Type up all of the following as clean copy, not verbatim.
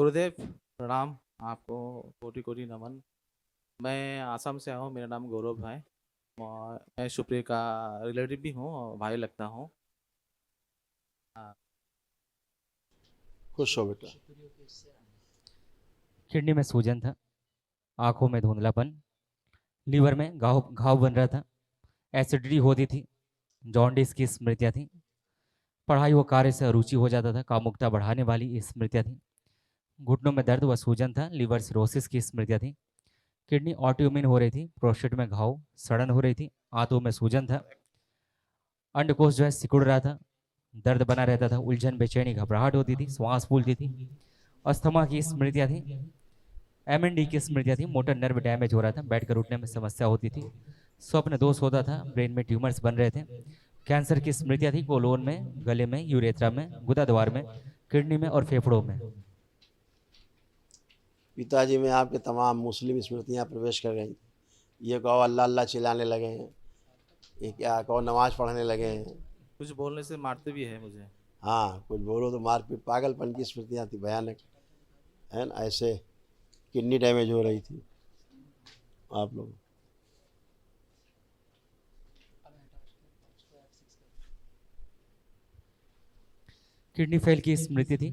गुरुदेव प्रणाम। आपको कोटि कोटि नमन। मैं आसाम से आया हूँ, मेरा नाम गौरव है। मैं सुप्रिया का रिलेटिव भी हूँ और भाई लगता हूँ। हाँ। खुश हो बेटा। किडनी में सूजन था, आंखों में धुंधलापन, लीवर में घाव घाव बन रहा था, एसिडिटी होती थी, जॉन्डिस की स्मृतियाँ थी, पढ़ाई व कार्य से अरुचि हो जाता था, कामुकता बढ़ाने वाली स्मृतियाँ थी, घुटनों में दर्द व सूजन था, लीवर सिरोसिस की स्मृतियाँ थी, किडनी ऑटोइम्यून हो रही थी, प्रोस्टेट में घाव सड़न हो रही थी, आंतों में सूजन था, अंडकोश जो है सिकुड़ रहा था, दर्द बना रहता था, उलझन बेचैनी घबराहट होती थी, श्वास फूलती थी, अस्थमा की स्मृतियाँ थी, एमएनडी की स्मृतियाँ थी, मोटर नर्व डैमेज हो रहा था, बैठकर उठने में समस्या होती थी, स्वप्न दोष होता था, ब्रेन में ट्यूमर्स बन रहे थे, कैंसर की स्मृतियाँ थी, कोलोन में, गले में, यूरेथ्रा में, गुदा द्वार में, किडनी में और फेफड़ों में। पिताजी में आपके तमाम मुस्लिम स्मृतियाँ प्रवेश कर गई। ये कहो अल्लाह अल्लाह चिल्लाने लगे हैं, ये क्या कहो नमाज पढ़ने लगे हैं। कुछ बोलने से मारते भी है मुझे। हाँ, कुछ बोलो तो मारपीट, पागलपन की स्मृतियाँ थी भयानक, है ना। ऐसे किडनी डैमेज हो रही थी आप लोग। किडनी फेल की स्मृति थी,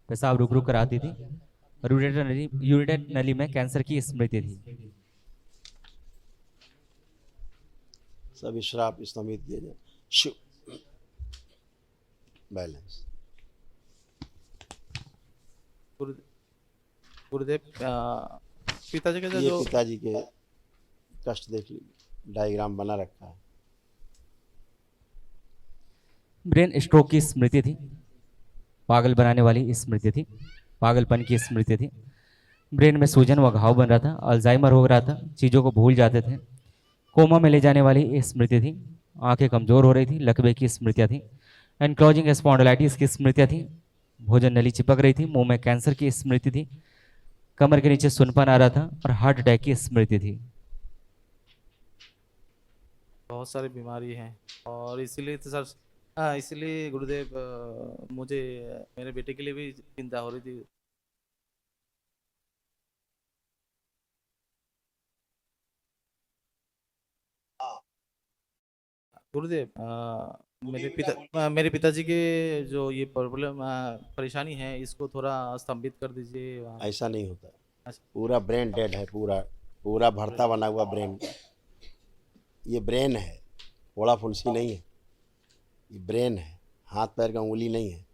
पेशाब रुक रुक कर आती थी, यूरिनरी नली में कैंसर की स्मृति थी। सभी श्राप स्तंभित किए जाए। शिव बैलेंस। गुरुदेव गुरुदेव पिताजी का ये जो पिताजी के कष्ट देख लीजिए, डायग्राम बना रखा है। ब्रेन स्ट्रोक की स्मृति थी, पागल बनाने वाली स्मृति थी, पागलपन की स्मृति थी, ब्रेन में सूजन व घाव बन रहा था, अल्जाइमर हो रहा था, चीज़ों को भूल जाते थे, कोमा में ले जाने वाली स्मृति थी, आंखें कमजोर हो रही थी, लकवे की स्मृतियाँ थी, एनक्लोजिंग स्पॉन्डिलाइटिस की स्मृतियाँ थी, भोजन नली चिपक रही थी, मुंह में कैंसर की स्मृति थी, कमर के नीचे सुनपन आ रहा था और हार्ट अटैक की स्मृति थी। बहुत सारी बीमारी है और इसीलिए तो सर। हाँ, इसीलिए गुरुदेव मुझे मेरे बेटे के लिए भी चिंता हो रही थी। गुरुदेव मेरे पिताजी के जो ये प्रॉब्लम परेशानी है, इसको थोड़ा स्तंभित कर दीजिए आप। ऐसा नहीं होता, अच्छा। पूरा ब्रेन डेड है, पूरा पूरा भरता बना हुआ ब्रेन। ये ब्रेन है, फोड़ा फुंसी नहीं है, ये ब्रेन है, हाथ पैर का उंगली नहीं है,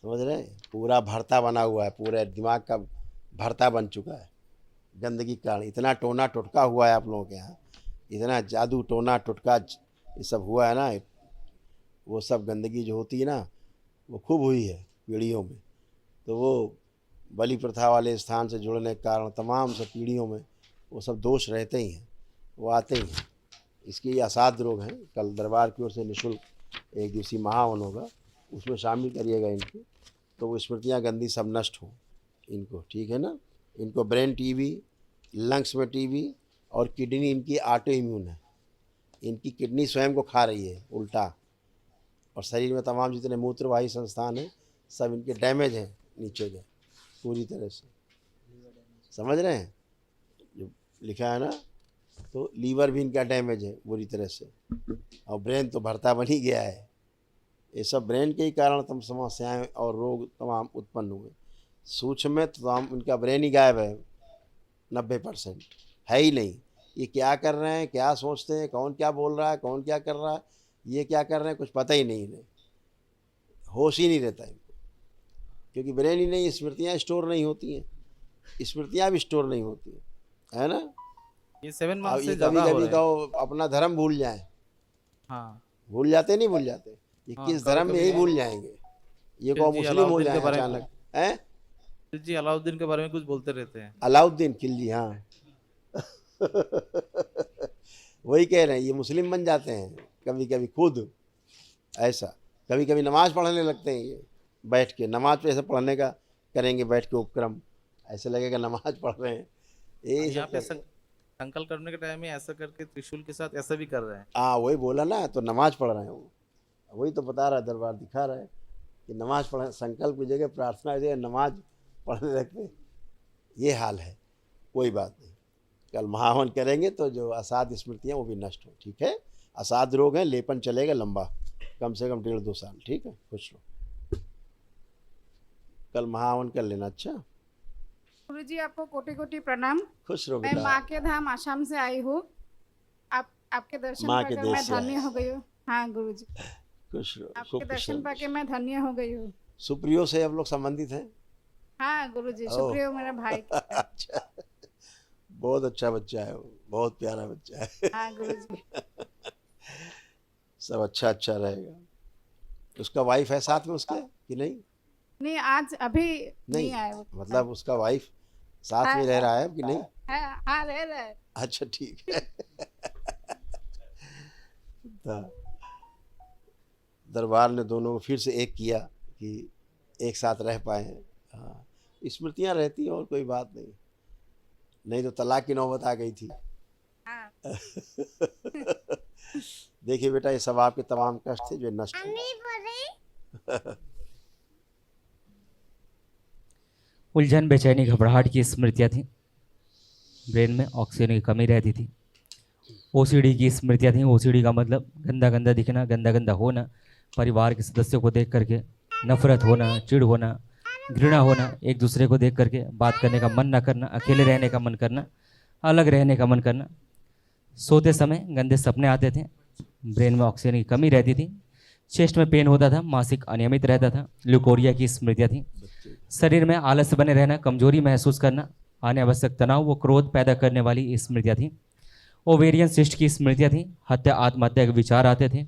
समझ रहे हैं। पूरा भरता बना हुआ है, पूरे दिमाग का भरता बन चुका है गंदगी का। इतना टोना टुटका हुआ है आप लोगों के यहाँ, इतना जादू टोना टुटका ये सब हुआ है ना। वो सब गंदगी जो होती है ना, वो खूब हुई है पीढ़ियों में। तो वो बलि प्रथा वाले स्थान से जुड़ने के कारण तमाम सब पीढ़ियों में वो सब दोष रहते ही हैं, वो आते ही हैं। इसके ये असाध्य रोग हैं। कल दरबार की ओर से निःशुल्क एक दिवसीय महावन होगा, उसमें शामिल करिएगा इनको, तो वो स्मृतियाँ गंदी सब नष्ट हों इनको, ठीक है ना। इनको ब्रेन टीबी, लंग्स में टीबी और किडनी इनकी ऑटो इम्यून है। इनकी किडनी स्वयं को खा रही है उल्टा, और शरीर में तमाम जितने मूत्रवाही संस्थान हैं सब इनके डैमेज हैं नीचे के पूरी तरह से, समझ रहे हैं जो लिखा है ना। तो लीवर भी इनका डैमेज है बुरी तरह से, और ब्रेन तो भरता बन ही गया है। ये सब ब्रेन के ही कारण तम समस्याएं और रोग तमाम उत्पन्न हुए। सूक्ष्म में तो तमाम इनका ब्रेन ही गायब है, 90% है ही नहीं। ये क्या कर रहे हैं, क्या सोचते हैं, कौन क्या बोल रहा है, कौन क्या कर रहा है, ये क्या कर रहे हैं, कुछ पता ही नहीं इन्हें, होश ही नहीं रहता इनको, क्योंकि ब्रेन ही नहीं, स्मृतियाँ स्टोर नहीं होती हैं, स्मृतियाँ भी स्टोर नहीं होती हैं, है ना। ये 7 मंथ अब ये से कभी ज्यादा हो कभी रहे हैं। कहो अपना धर्म भूल जाए, हाँ। भूल जाते नहीं, भूल जाते, ये हाँ, किस कभी धर्म में कभी ही भूल जाएंगे। ये कहो खिलजी मुस्लिम हो अलाउद्दीन के जाए बारे में अचानक, हैं। खिलजी अलाउद्दीन के बारे में कुछ बोलते रहते हैं। अलाउद्दीन खिलजी, हाँ। वही कह रहे हैं, ये मुस्लिम बन जाते हैं कभी कभी खुद ऐसा। कभी कभी नमाज पढ़ने लगते हैं, ये बैठ के नमाज पे ऐसे पढ़ने का करेंगे, बैठ के उपक्रम, ऐसे लगेगा नमाज पढ़ रहे हैं, हाँ, यही यहाँ सब पे कर। संकल्प करने के टाइम में ऐसा करके त्रिशूल के साथ ऐसा भी कर रहे हैं। हाँ वही बोला ना, तो नमाज पढ़ रहे हैं वो, वही तो बता रहा है, दरबार दिखा रहा है कि नमाज पढ़, संकल्प की जगह प्रार्थना की जगह नमाज पढ़ने लगते, ये हाल है। कोई बात नहीं, कल महाहवन करेंगे तो जो असाध स्मृतियाँ वो भी नष्ट हो। ठीक है, असाध रोग हैं, लेपन चलेगा लंबा, कम से कम 1.5-2 साल। ठीक है, खुश रहो, कल महाहवन कर लेना। अच्छा, गुरुजी आपको कोटि कोटि प्रणाम। खुश रहो मैं बेटा। माँ के धाम आसाम से आई हूँ। आपके दर्शन माँ के पाकर देश मैं से आए। धन्य हो गई हूँ। हाँ गुरुजी, खुश रहो, आपके खूब खुश दर्शन रहो। पाके मैं धन्य हो गई हूँ। सुप्रियो से हम लोग संबंधित हैं। हाँ गुरुजी, ओह। शुक्रिया मेरा भाई। अच्छा, बहुत अच्छा बच्चा है वो, बहुत प्यारा बच्चा है। हाँ गुरुजी। सब अच्छा अच्छा रहेगा। उसका वाइफ है साथ में उसके कि नहीं? नहीं, आज अभी नहीं नहीं, आए वो। मतलब उसका वाइफ साथ में रह रहा है कि नहीं? हाँ रह रहा है। अच्छा ठीक है। तो दरबार ने दोनों को फिर से एक किया कि एक साथ रह पाए। हाँ, स्मृतियाँ रहती हैं और कोई बात नहीं, नहीं तो तलाक की नौबत आ गई थी। हाँ। देखिए बेटा, ये सब आपके तमाम कष्ट थे जो नष्ट हो। उलझन, बेचैनी, घबराहट की स्मृतियाँ थीं। ब्रेन में ऑक्सीजन की कमी रहती थी। ओसीडी की स्मृतियाँ थीं। ओसीडी का मतलब गंदा गंदा दिखना, गंदा गंदा होना, परिवार के सदस्यों को देख करके नफरत होना, चिढ़ होना, घृणा होना, एक दूसरे को देख करके बात करने का मन ना करना, अकेले रहने का मन करना, अलग रहने का मन करना, सोते समय गंदे सपने आते थे, ब्रेन में ऑक्सीजन की कमी रहती थी, चेस्ट में पेन होता था, मासिक अनियमित रहता था, ल्यूकोरिया की स्मृतियाँ थी, शरीर में आलस्य बने रहना, कमजोरी महसूस करना, अनावश्यक तनाव व क्रोध पैदा करने वाली स्मृतियाँ थी, ओवेरियन सिस्ट की स्मृतियाँ थी, हत्या आत्महत्या के विचार आते थे,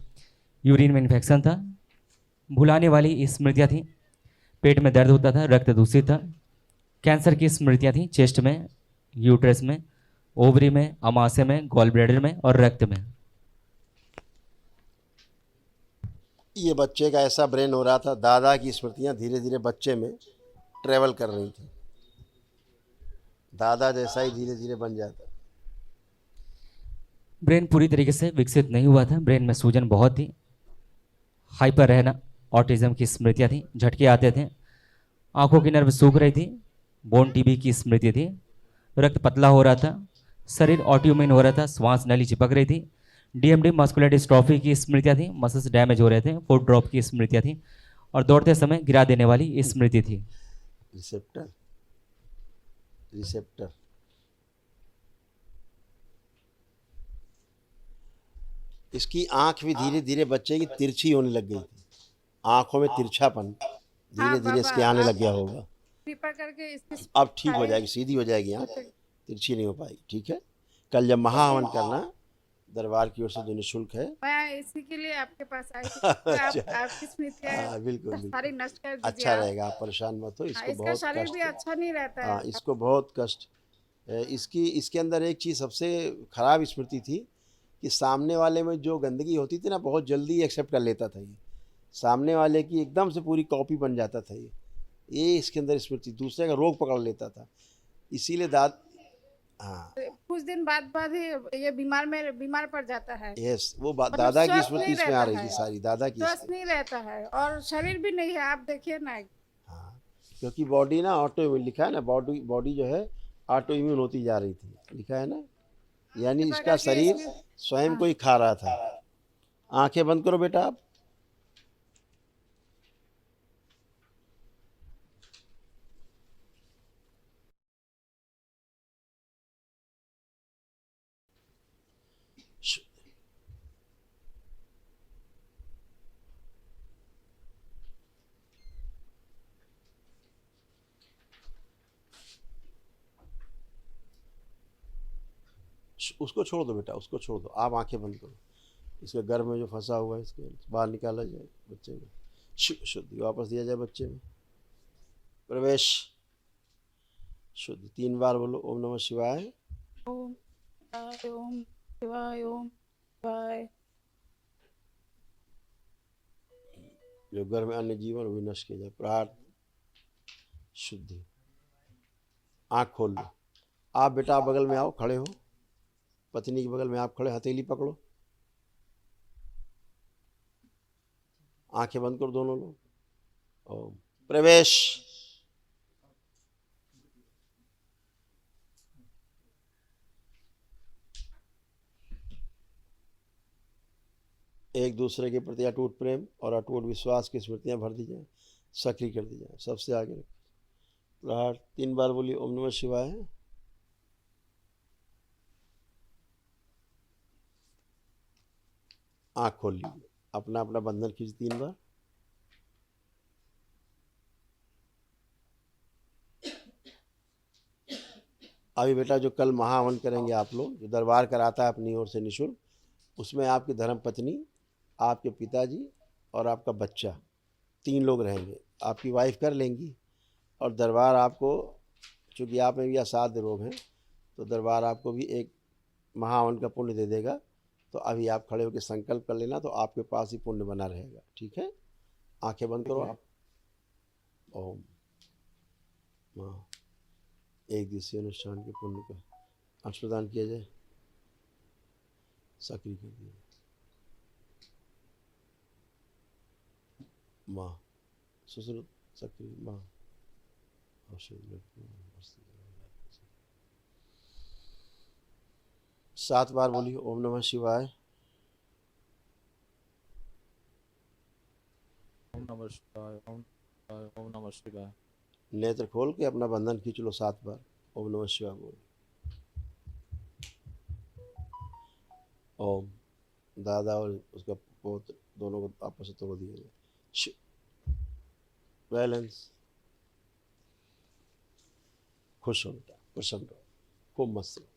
यूरिन में इन्फेक्शन था, भुलाने वाली स्मृतियाँ थी, पेट में दर्द होता था, रक्त दूषित था, कैंसर की स्मृतियाँ थी, चेस्ट में, यूट्रस में, ओवरी में, अमाशय में, गॉल ब्लैडर में और रक्त में। ये बच्चे का ऐसा ब्रेन हो रहा था, दादा की स्मृतियाँ धीरे धीरे बच्चे में ट्रेवल कर रही थी, दादा जैसा ही धीरे धीरे बन जाता। ब्रेन पूरी तरीके से विकसित नहीं हुआ था, ब्रेन में सूजन बहुत थी, हाइपर रहना, ऑटिज्म की स्मृतियाँ थी, झटके आते थे, आंखों की नर्व सूख रही थी, बोन टीबी की स्मृति थी, रक्त पतला हो रहा था, शरीर ऑटोइम्यून हो रहा था, श्वास नली चिपक रही थी, डीएमडी मस्कुलर डिस्ट्रॉफी की स्मृतियाँ थी, मसल्स डैमेज हो रहे थे, फुट ड्रॉप की स्मृतियाँ थी और दौड़ते समय गिरा देने वाली स्मृति थी। रिसेप्टर, रिसेप्टर, इसकी आंख भी धीरे धीरे बच्चे की तिरछी होने लग गई थी, आंखों में तिरछापन धीरे हाँ धीरे इसके बाबा, आने आप लग गया होगा। कृपा करके इसकी अब ठीक हो जाएगी, सीधी हो जाएगी आंख, तिरछी नहीं हो पाएगी। ठीक है, कल जब महाहवन करना, दरबार की ओर से जो निःशुल्क है। मैं इसी के लिए आपके पास आई थी। तो अच्छा, आपकी स्मृतियाँ हाँ बिल्कुल सारी बिल्कुल, नष्ट कर दीजिए अच्छा आप। रहेगा, आप परेशान मत हो। हाँ, इसको इसका बहुत शरीर भी कष्ट है। अच्छा नहीं रहता हाँ, है। इसको बहुत कष्ट है। इसके अंदर एक चीज़ सबसे खराब स्मृति थी कि सामने वाले में जो गंदगी होती थी ना, बहुत जल्दी एक्सेप्ट कर लेता था ये, सामने वाले की एकदम से पूरी कॉपी बन जाता था ये इसके अंदर स्मृति, दूसरे का रोग पकड़ लेता था, इसीलिए हाँ कुछ दिन बाद ही ये बीमार पड़ जाता है। यस, वो बात मतलब दादा की स्वस्थ स्मृति नहीं इसमें आ रहता रही है, थी सारी, दादा की स्वस्थ स्मृति। नहीं रहता है और शरीर भी नहीं है, आप देखिए ना। हाँ, क्योंकि बॉडी ना ऑटो इम्यून लिखा है ना, बॉडी बॉडी जो है ऑटो इम्यून होती जा रही थी, लिखा है ना, यानी कृपा इसका करके शरीर इसमें स्वयं को ही खा रहा था। आंखें बंद करो बेटा आप। उसको छोड़ दो बेटा, उसको छोड़ दो, आप आंखें बंद करो, इसके गर्भ में जो फंसा हुआ है इसके बाहर निकाला जाए, बच्चे को शुद्धि वापस दिया जाए, बच्चे में प्रवेश शुद्धि। 3 बार बोलो ओम नमः शिवाय। ओम शिवाय, ओम शिवाय, ओम शिवाय। जो गर्भ में अन्य जीवन वो भी नष्ट किया जाए, प्रार्थ शुद्धि। आँख खोल लो आप बेटा, आप बगल में आओ, खड़े हो, पत्नी के बगल में आप खड़े, हथेली पकड़ो, आंखें बंद करो दोनों लोग। ओम प्रवेश एक दूसरे के प्रति अटूट प्रेम और अटूट विश्वास की स्मृतियाँ भर दी जाएँ, सक्रिय कर दी जाएँ। सबसे आगे रखें। 3 बार बोलिए ओम नमः शिवाय। आँख खोल लीजिए, अपना अपना बंधन खींच 3 बार। अभी बेटा जो कल महाहवन करेंगे आप लोग, जो दरबार कराता है अपनी ओर से निःशुल्क, उसमें आपकी धर्म पत्नी, आपके पिताजी और आपका बच्चा 3 लोग रहेंगे। आपकी वाइफ कर लेंगी और दरबार आपको, चूँकि आप में भी असाध्य रोग हैं, तो दरबार आपको भी एक महाहवन का पुण्य दे देगा। तो अभी आप खड़े होकर संकल्प कर लेना, तो आपके पास ही पुण्य बना रहेगा। ठीक है, आंखें बंद करो आप। ओम। हाँ, एक दिवसीय अनुष्ठान के पुण्य का अंश प्रदान किया जाए, सक्रिय कर दिया। माँ ससुर सक्रिय माँ। 7 बार बोलिए ओम नमः शिवाय। ओम नमः शिवाय, ओम शिवाय, ओम नमः शिवाय। नेत्र खोल के अपना बंधन खींच लो 7 बार। ओम नमः शिवाय बोल। ओम। दादा और उसका पोत्र दोनों को आपस में तोड़ दिया जाए। बैलेंस। खुश हो बेटा, प्रसन्न रहो, खूब मस्त रहो।